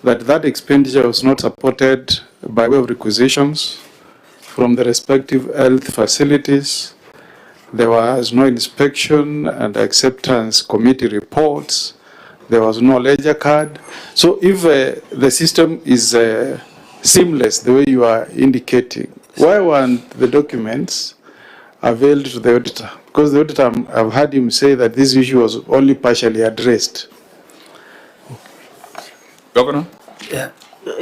that that expenditure was not supported by way of requisitions from the respective health facilities. There was no inspection and acceptance committee reports. There was no ledger card. So if the system is seamless, the way you are indicating, why weren't the documents availed to the auditor? Because the auditor, I've heard him say that this issue was only partially addressed. Governor? Yeah.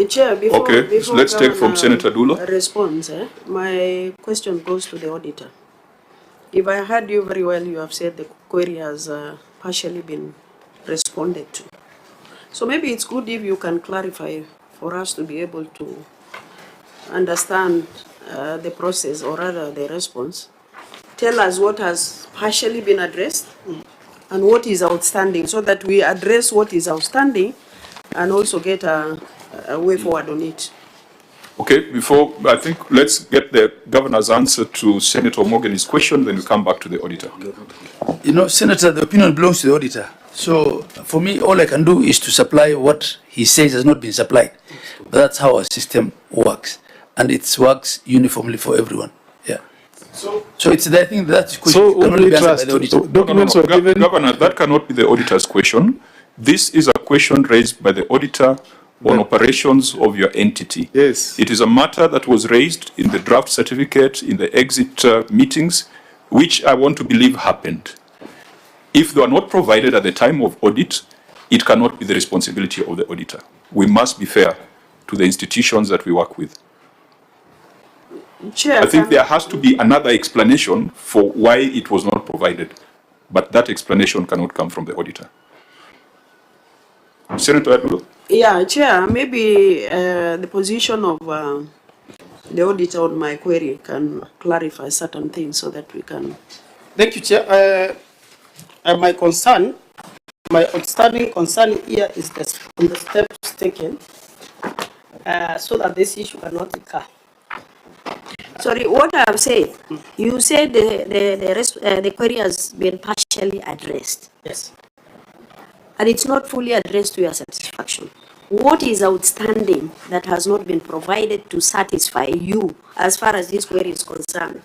Chair, before let's take from Senator Dulo. Response, my question goes to the auditor. If I heard you very well, you have said the query has partially been responded to. So maybe it's good if you can clarify for us to be able to understand the process, or rather the response. Tell us what has partially been addressed and what is outstanding, so that we address what is outstanding and also get a way forward on it. Okay, before, I think let's get the governor's answer to Senator Morgan's question, then we come back to the auditor. You know, Senator, the opinion belongs to the auditor. So for me, all I can do is to supply what he says has not been supplied. But that's how our system works. And it works uniformly for everyone. Yeah. So it's, I think that question can only be answered by the auditor. Documents were given. Governor, that cannot be the auditor's question. This is a question raised by the auditor on operations of your entity. Yes. It is a matter that was raised in the draft certificate, in the exit meetings, which I want to believe happened. If they are not provided at the time of audit, it cannot be the responsibility of the auditor. We must be fair to the institutions that we work with. Chair, I think there has to be another explanation for why it was not provided, but that explanation cannot come from the auditor. Senator Adolo? Yeah, Chair, maybe the position of the auditor on my query can clarify certain things so that we can... Thank you, Chair. My outstanding concern here is on the steps taken so that this issue cannot occur. Sorry, what I have said, you said the query has been partially addressed. Yes. And it's not fully addressed to your satisfaction. What is outstanding that has not been provided to satisfy you as far as this query is concerned?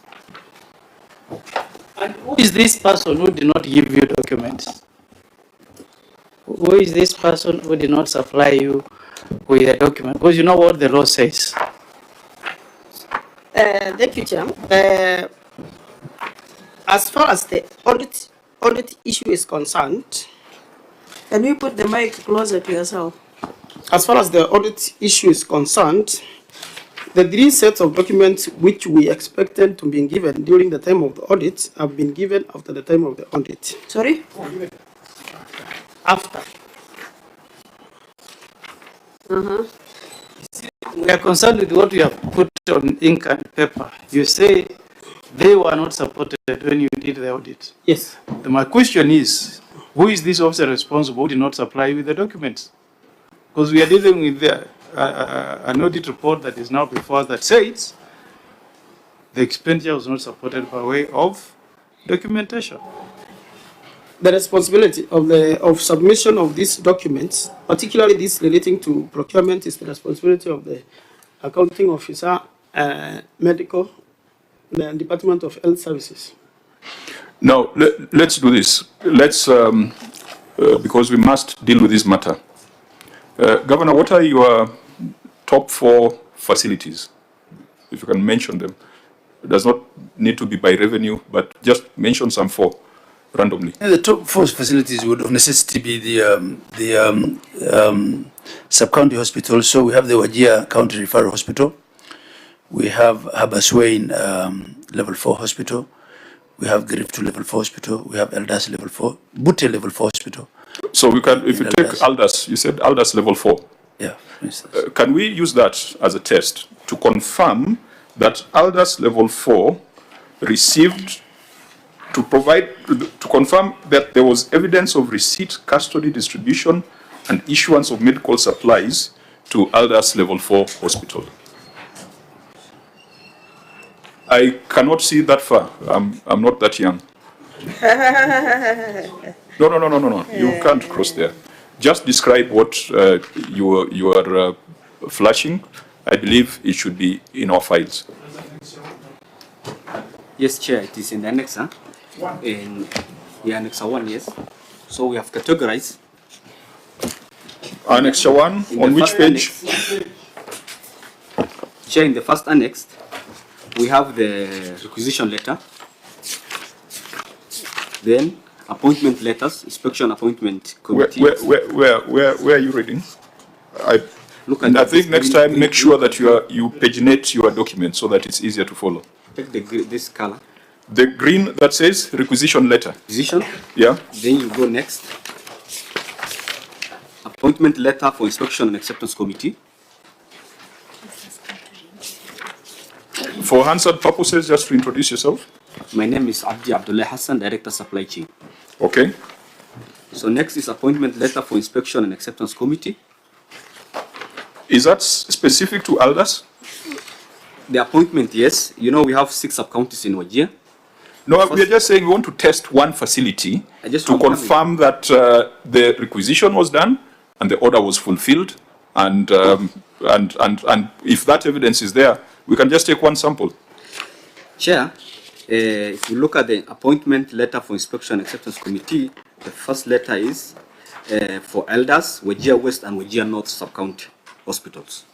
And who is this person who did not give you documents? Who is this person who did not supply you with a document? Because you know what the law says. Thank you, Chair. As far as the audit issue is concerned, can you put the mic closer to yourself? As far as the audit issue is concerned, the 3 sets of documents which we expected to be given during the time of the audit have been given after the time of the audit. Sorry? After. We are concerned with what you have put on ink and paper. You say they were not supported when you did the audit. Yes. My question is, who is this officer responsible who did not supply you with the documents? Because we are dealing with an audit report that is now before us that says the expenditure was not supported by way of documentation. The responsibility of submission of these documents, particularly this relating to procurement, is the responsibility of the accounting officer, medical, the Department of Health Services. Now, let's do this. Let's, because we must deal with this matter. Governor, what are your top 4 facilities? If you can mention them. It does not need to be by revenue, but just mention some 4 randomly. And the top 4 facilities would of necessity be the sub-county hospital. So we have the WAJIR County Referral Hospital. We have Habaswein Level 4 Hospital. We have Griftu Level 4 Hospital. We have Eldas Level 4, Butte Level 4 Hospital. So we can, if you take Aldas, you said Aldas Level 4. Yeah, for instance. Can we use that as a test to confirm that Aldas Level 4 received, to provide, to confirm that there was evidence of receipt, custody, distribution, and issuance of medical supplies to Aldas Level 4 Hospital? I cannot see that far. I'm not that young. No. You can't cross there. just describe what you are flashing. I believe it should be in our files. Yes, Chair, it is in the annexer. In the annexer 1, yes. So we have categorized. Annexure 1, In on the which first page? annex, Chair, in the first annex, we have the requisition letter. Then appointment letters, inspection appointment committee. Where are you reading? Look at I this think next green- time, green- make sure that you paginate your document so that it's easier to follow. Take this color. The green that says requisition letter. Requisition. Yeah. Then you go next. Appointment letter for inspection and acceptance committee. For Hansard purposes, just to introduce yourself. My name is Abdi Abdullah Hassan, Director Supply Chain. Okay. So next is appointment letter for inspection and acceptance committee. Is that specific to elders? The appointment, yes. You know, we have 6 sub-counties in WAJIR. No, we are just saying we want to test one facility I just to want to confirm that the requisition was done and the order was fulfilled, and if that evidence is there, we can just take one sample. Chair, if you look at the appointment letter for inspection and acceptance committee, the first letter is for elders, WAJIR West and WAJIR North sub-county hospitals.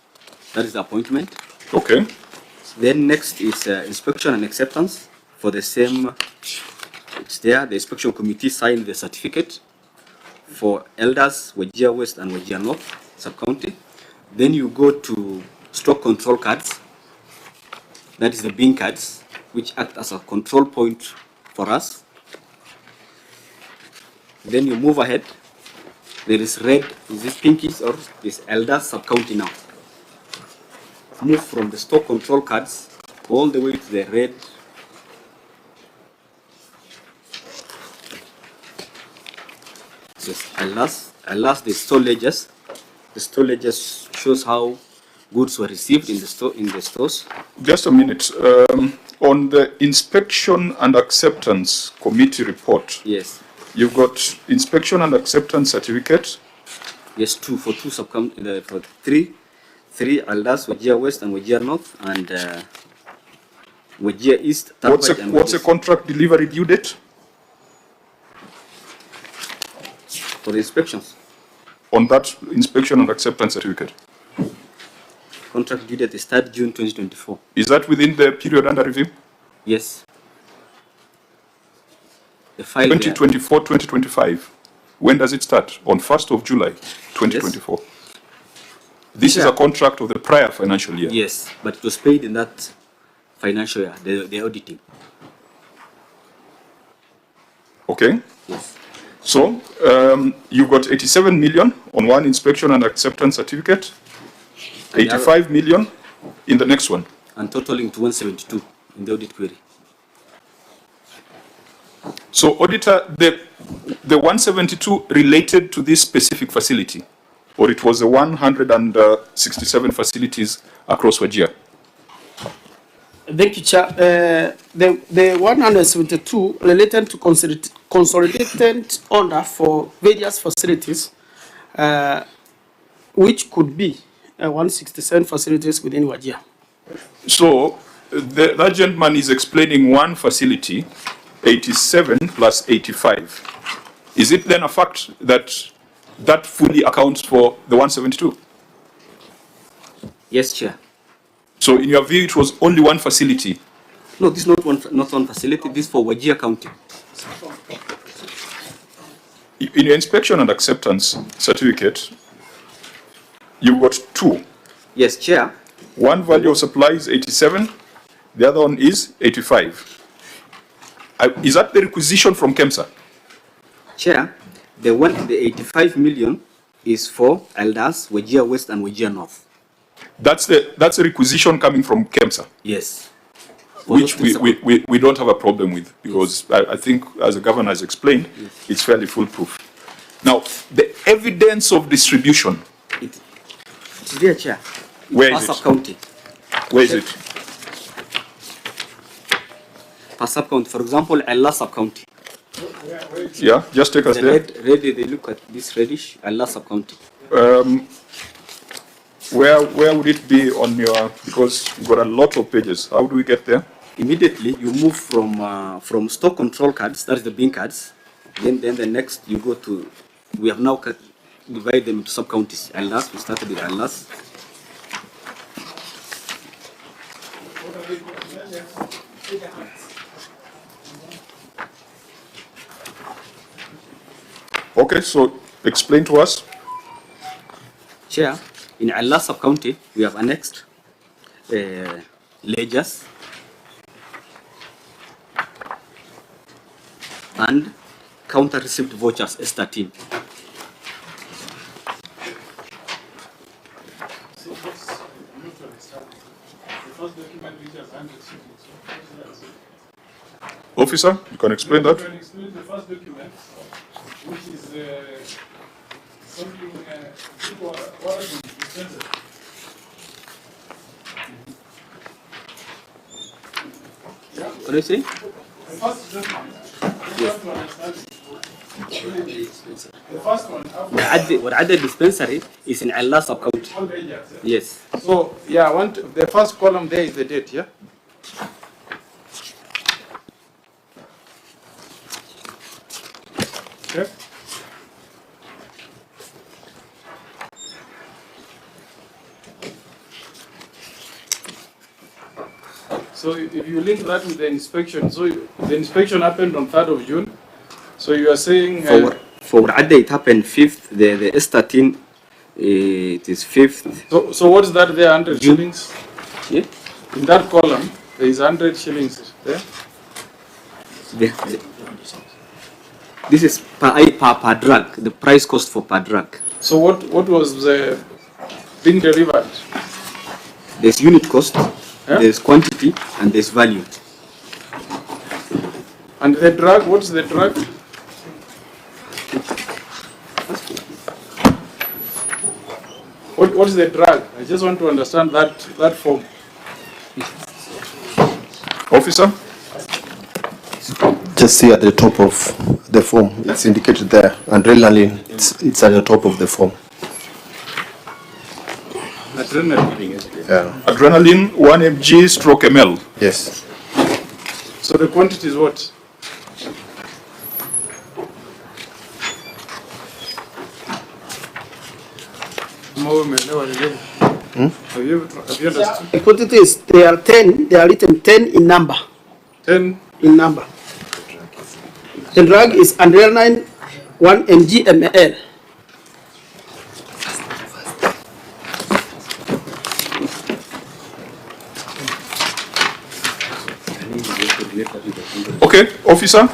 That is the appointment. Okay. Then next is inspection and acceptance for the same. It's there. The inspection committee signed the certificate for elders, WAJIR West and WAJIR North sub-county. Then you go to stock control cards. That is the bin cards, which act as a control point for us. Then you move ahead. There is red, is this pinkish or this elders sub-county now? Move from the stock control cards all the way to the red. Yes, last the store ledgers. The store ledgers shows how goods were received in the stores. Just a minute. On the inspection and acceptance committee report, Yes. you've got inspection and acceptance certificate. Yes, for three elders, WAJIR West and WAJIR North, and WAJIR East. What's a contract delivery due date? For the inspections? On that inspection and acceptance certificate. Contract due date is 3rd June 2024. Is that within the period under review? Yes. The file there. 2024, 2025. When does it start? On 1st of July, 2024. Yes. This is a contract of the prior financial year. Yes, but it was paid in that financial year, the auditing. Okay. Yes. So, you've got 87 million on one inspection and acceptance certificate, 85 million in the next one. And totaling to 172 in the audit query. So, auditor, the 172 related to this specific facility, or it was the 167 facilities across WAJIR? Thank you, Chair. The 172 related to consolidated order for various facilities, which could be 167 facilities within WAJIR. So, that gentleman is explaining one facility, 87 plus 85. Is it then a fact that that fully accounts for the 172? Yes, Chair. So, in your view, it was only one facility? No, this is not one facility. This is for WAJIR County. In your inspection and acceptance certificate, you've got 2. Yes, Chair. One value of supply is 87, the other one is 85. Is that the requisition from KEMSA? Chair, the 85 million is for elders, WAJIR West and WAJIR North. That's a requisition coming from KEMSA? Yes. Which we don't have a problem with, because I think, as the governor has explained, yes, it's fairly foolproof. Now, the evidence of distribution. It's there, Chair. Where is it? County. Where is it? Per sub-county. For example, Ella sub-county. Yeah, just take us The there. red, they look at this reddish, Allah sub-county. Where would it be on your, because you've got a lot of pages. How do we get there? Immediately, you move from stock control cards, that's the bin cards. Then the next, you go to, we have now divided them into sub-counties. Allahs, we started with Allahs. Okay, so explain to us. Chair, in Allah sub-county, we have annexed ledgers and counter-received vouchers S13. Officer, you can explain that? Can explain the first document, which is something what is presented. What do you say? The first document, the first one, What added dispensary is in Allah sub-county. Yes. So, yeah, the first column there is the date, yeah? Okay. So if you link that with the inspection, so the inspection happened on 3rd of June. So you are saying For Wadada, it happened 5th, the S13, it is 5th. so what is that there, 100 June. shillings? Yeah? In that column, there is 100 shillings there. This is per drug, the price cost for per drug. So what was being delivered? There's unit cost, Yeah? there's quantity, and there's value. And the drug, what's the drug? What is the drug? I just want to understand that form. Officer? Just see at the top of the form, it's indicated there, adrenaline, it's at the top of the form. Adrenaline. Yeah. Adrenaline 1 mg stroke ml. Yes. So the quantity is what? Have you understood? The quantity is, they are written 10 in number. 10. In number. The drug is adrenaline 1 mg ml. Okay, officer,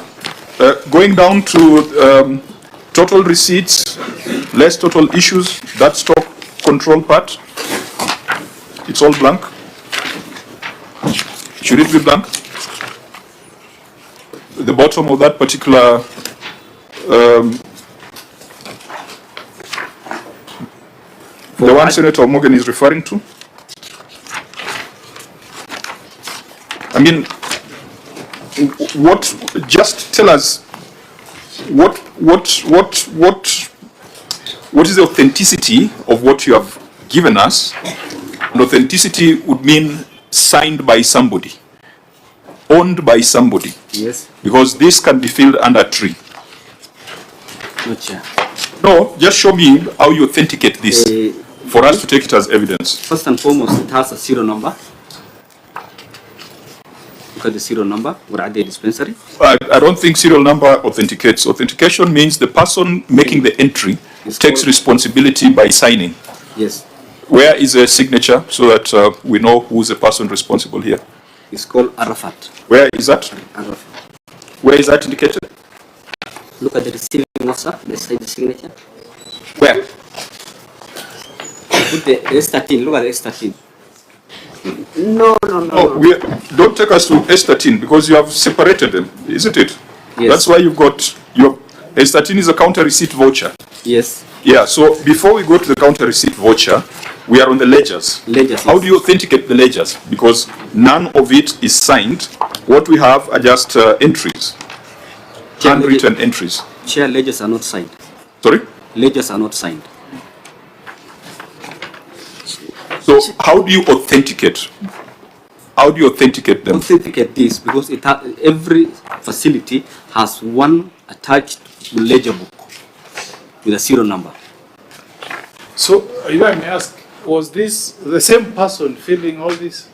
going down to total receipts, less total issues, that stock control part, it's all blank. Should it be blank? The bottom of that particular the one Senator Morgan is referring to? I mean, just tell us what is the authenticity of what you have given us? And authenticity would mean signed by somebody, owned by somebody. Yes. Because this can be filled under a tree. No, Chair. No, just show me how you authenticate this for us to take it as evidence. First and foremost, it has a serial number. Look at the serial number, Wadada dispensary. I don't think serial number authenticates. Authentication means the person making the entry takes responsibility by signing. Yes. Where is a signature so that we know who's the person responsible here? It's called Arafat. Where is that? Arafat. Where is that indicated? Look at the receiving officer, beside the signature. Where? Put the S13, look at the S13. No. Don't take us to S13 because you have separated them, isn't it? Yes. That's why you've got your S13 is a counter receipt voucher. Yes. Yeah, so before we go to the counter receipt voucher, we are on the ledgers. Ledgers, How yes. do you authenticate the ledgers? Because none of it is signed. What we have are just entries. handwritten entries. Chair, ledgers are not signed. Sorry? Ledgers are not signed. So how do you authenticate? How do you authenticate them? Authenticate this because every facility has one attached ledger book with a serial number. So, if I may ask, was this the same person filling all this?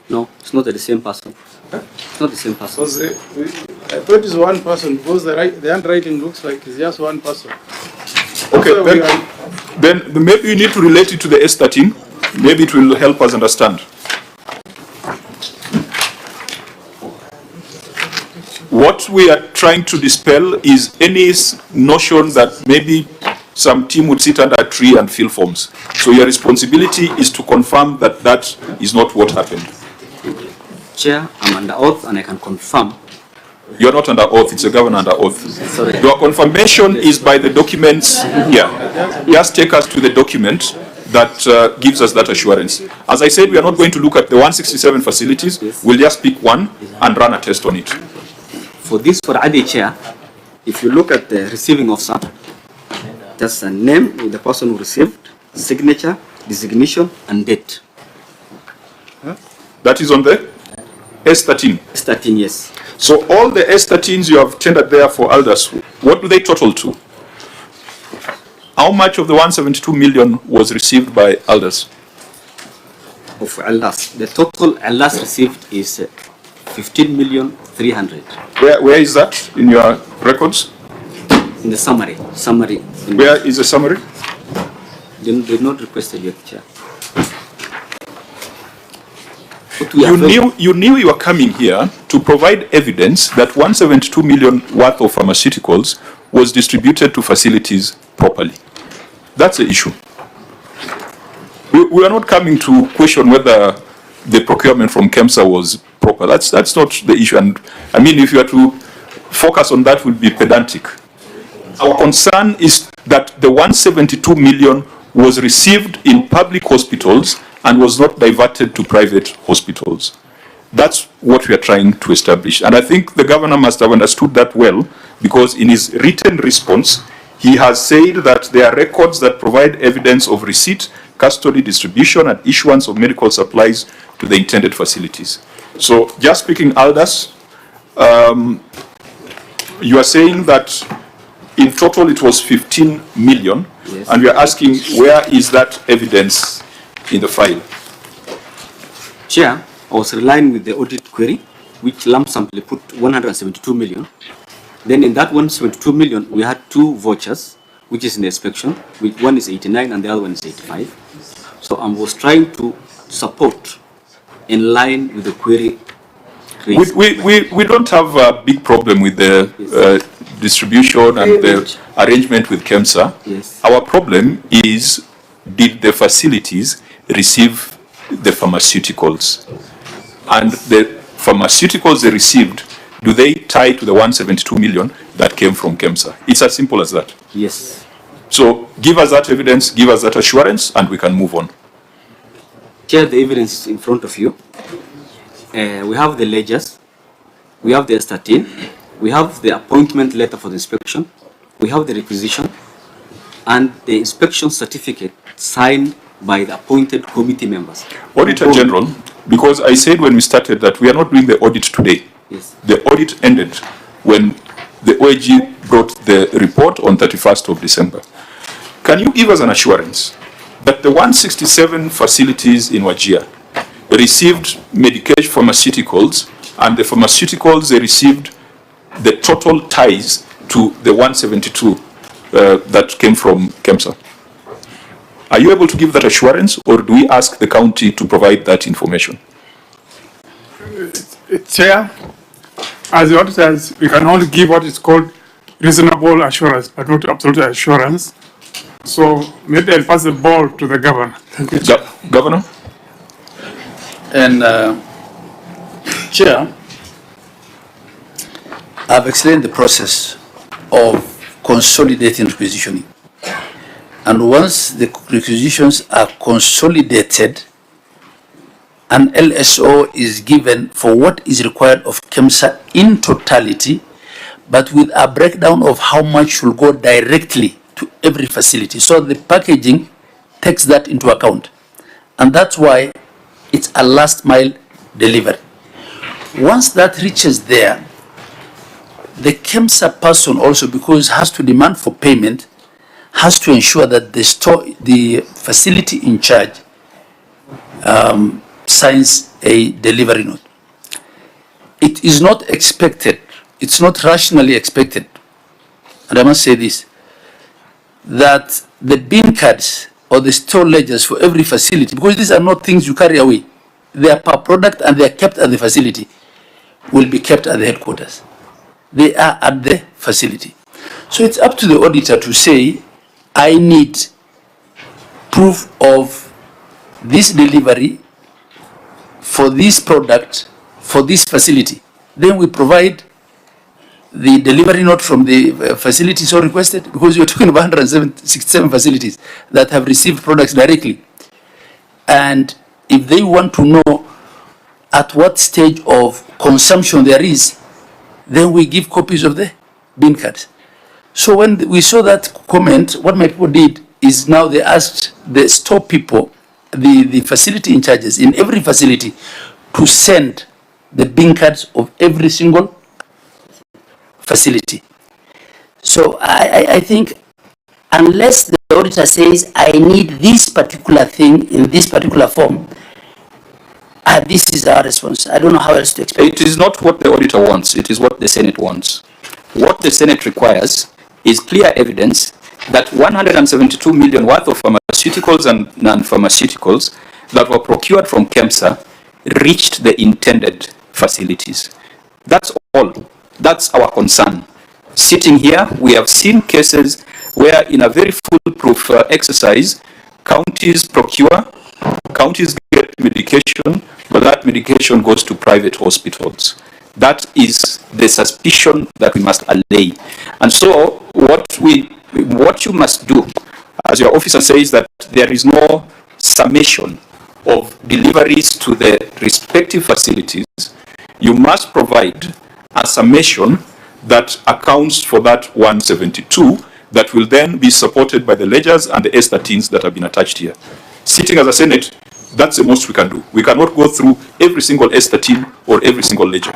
No, it's not the same person. It's not the same person. Was I thought it's one person because the handwriting looks like it's just one person. Okay, So then maybe you need to relate it to the S13. Maybe it will help us understand. What we are trying to dispel is any notion that maybe some team would sit under a tree and fill forms. So your responsibility is to confirm that that is not what happened. Chair, I'm under oath and I can confirm. You're not under oath, it's a governor under oath. Sorry. Your confirmation is by the documents here. Just take us to the document that gives us that assurance. As I said, we are not going to look at the 167 facilities. We'll just pick one and run a test on it. For this, for ADI Chair, if you look at the receiving officer, that's a name with the person who received, signature, designation, and date. That is on the S13. S13, yes. So all the S13s you have tendered there for elders, what do they total to? How much of the 172 million was received by elders? Of elders. The total elders received is 15,300,000. Where is that in your records? In the summary. Where is the summary? They did not request yet, Chair. You knew you were coming here to provide evidence that 172 million worth of pharmaceuticals was distributed to facilities properly. That's the issue. We are not coming to question whether the procurement from KEMSA was proper. That's not the issue. And I mean, if you are to focus on that, would be pedantic. Our concern is that the 172 million was received in public hospitals and was not diverted to private hospitals. That's what we are trying to establish. And I think the governor must have understood that well, because in his written response, he has said that there are records that provide evidence of receipt, custody, distribution, and issuance of medical supplies to the intended facilities. So just speaking elders, you are saying that in total it was 15 million, yes. And we are asking where is that evidence in the file? Chair, I was relying with the audit query, which lump sum put 172 million. Then in that 172 million, we had two vouchers, which is in the inspection, one is 89 and the other one is 85. So I was trying to support in line with the query. We don't have a big problem with the distribution and the arrangement with KEMSA. Yes. Our problem is, did the facilities receive the pharmaceuticals? And the pharmaceuticals they received, do they tie to the 172 million that came from KEMSA? It's as simple as that. Yes. So give us that evidence, give us that assurance, and we can move on. Chair, the evidence is in front of you. We have the ledgers, we have the S13, we have the appointment letter for the inspection, we have the requisition, and the inspection certificate signed by the appointed committee members. Auditor General, because I said when we started that we are not doing the audit today. Yes. The audit ended when the WAJIR brought the report on 31st of December. Can you give us an assurance that the 167 facilities in WAJIR received medication pharmaceuticals, and the pharmaceuticals they received, the total ties to the 172 that came from KEMSA? Are you able to give that assurance, or do we ask the county to provide that information? Chair, as the auditors, we can only give what is called reasonable assurance, but not absolute assurance. So maybe I'll pass the ball to the governor. Thank you, Chair. Governor? And Chair, I've explained the process of consolidating requisitioning. And once the requisitions are consolidated, an LSO is given for what is required of KEMSA in totality but with a breakdown of how much will go directly to every facility. So the packaging takes that into account. And that's why it's a last mile delivery. Once that reaches there, the KEMSA person also, because has to demand for payment, has to ensure that the facility in charge signs a delivery note. It is not expected, it's not rationally expected, and I must say this, that the bin cards or the store ledgers for every facility, because these are not things you carry away, they are per product and they are kept at the facility, will be kept at the headquarters. They are at the facility. So it's up to the auditor to say, I need proof of this delivery for this product, for this facility. Then we provide the delivery note from the facility so requested, because you're talking about 167 facilities that have received products directly. And if they want to know at what stage of consumption there is, then we give copies of the bin cards. So when we saw that comment, what my people did is now they asked the store people, the facility in charges in every facility, to send the bin cards of every single facility. So I think unless the auditor says, I need this particular thing in this particular form, this is our response. I don't know how else to explain. It is not what the auditor wants, it is what the Senate wants. What the Senate requires is clear evidence that 172 million worth of pharmaceuticals and non-pharmaceuticals that were procured from KEMSA reached the intended facilities. That's all. That's our concern. Sitting here, we have seen cases where in a very foolproof exercise, counties procure, counties get medication, but that medication goes to private hospitals. That is the suspicion that we must allay. And so what you must do, as your officer says, that there is no summation of deliveries to the respective facilities, you must provide a summation that accounts for that 172 that will then be supported by the ledgers and the S13s that have been attached here. Sitting as a Senate, that's the most we can do. We cannot go through every single S13 or every single ledger.